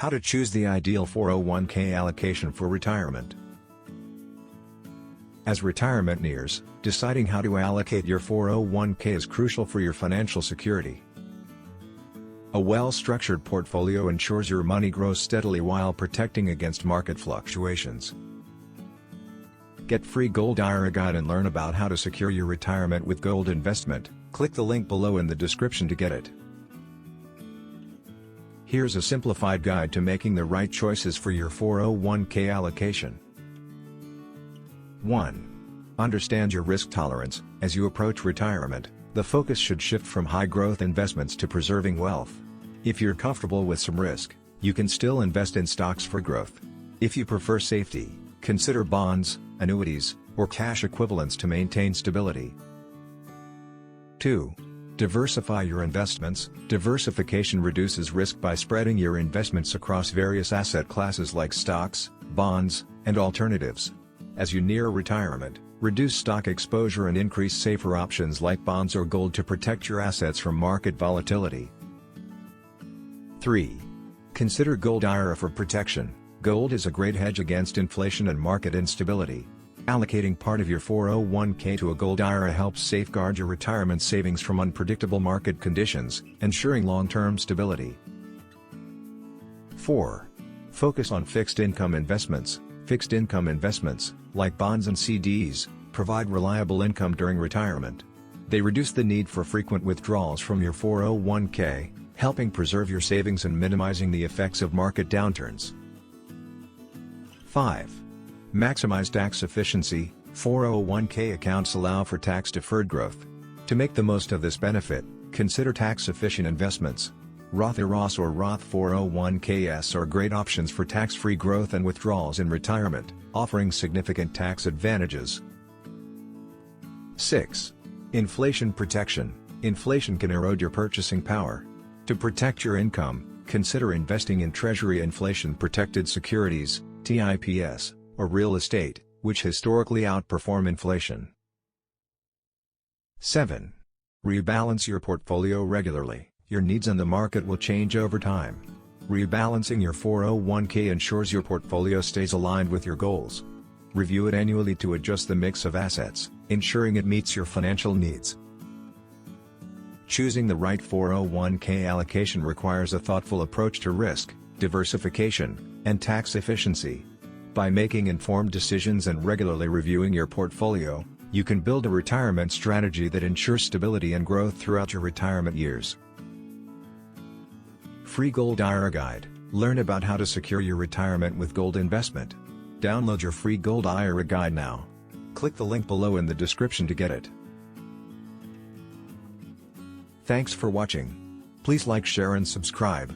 How to choose the ideal 401k allocation for retirement. As retirement nears, deciding how to allocate your 401k is crucial for your financial security. A well-structured portfolio ensures your money grows steadily while protecting against market fluctuations. Get free Gold IRA guide and learn about how to secure your retirement with gold investment. Click the link below in the description to get it. Here's a simplified guide to making the right choices for your 401k allocation. 1. Understand your risk tolerance. As you approach retirement, the focus should shift from high-growth investments to preserving wealth. If you're comfortable with some risk, you can still invest in stocks for growth. If you prefer safety, consider bonds, annuities, or cash equivalents to maintain stability. 2. Diversify your investments. Diversification reduces risk by spreading your investments across various asset classes like stocks, bonds, and alternatives. As you near retirement, reduce stock exposure and increase safer options like bonds or gold to protect your assets from market volatility. 3. Consider Gold IRA for protection. Gold is a great hedge against inflation and market instability. Allocating part of your 401k to a Gold IRA helps safeguard your retirement savings from unpredictable market conditions, ensuring long-term stability. 4. Focus on fixed income investments. Fixed income investments, like bonds and CDs, provide reliable income during retirement. They reduce the need for frequent withdrawals from your 401k, helping preserve your savings and minimizing the effects of market downturns. 5. Maximize tax efficiency. 401k accounts allow for tax-deferred growth. To make the most of this benefit, consider tax-efficient investments. Roth IRAs or Roth 401ks are great options for tax-free growth and withdrawals in retirement, offering significant tax advantages. 6. Inflation protection. Inflation can erode your purchasing power. To protect your income, consider investing in Treasury inflation-protected securities, TIPS, or real estate, which historically outperform inflation. 7. Rebalance your portfolio regularly. Your needs and the market will change over time. Rebalancing your 401k ensures your portfolio stays aligned with your goals. Review it annually to adjust the mix of assets, ensuring it meets your financial needs. Choosing the right 401k allocation requires a thoughtful approach to risk, diversification, and tax efficiency. By making informed decisions and regularly reviewing your portfolio, you can build a retirement strategy that ensures stability and growth throughout your retirement years. Free Gold IRA Guide. Learn about how to secure your retirement with gold investment. Download your free Gold IRA Guide now. Click the link below in the description to get it. Thanks for watching. Please like, share and subscribe.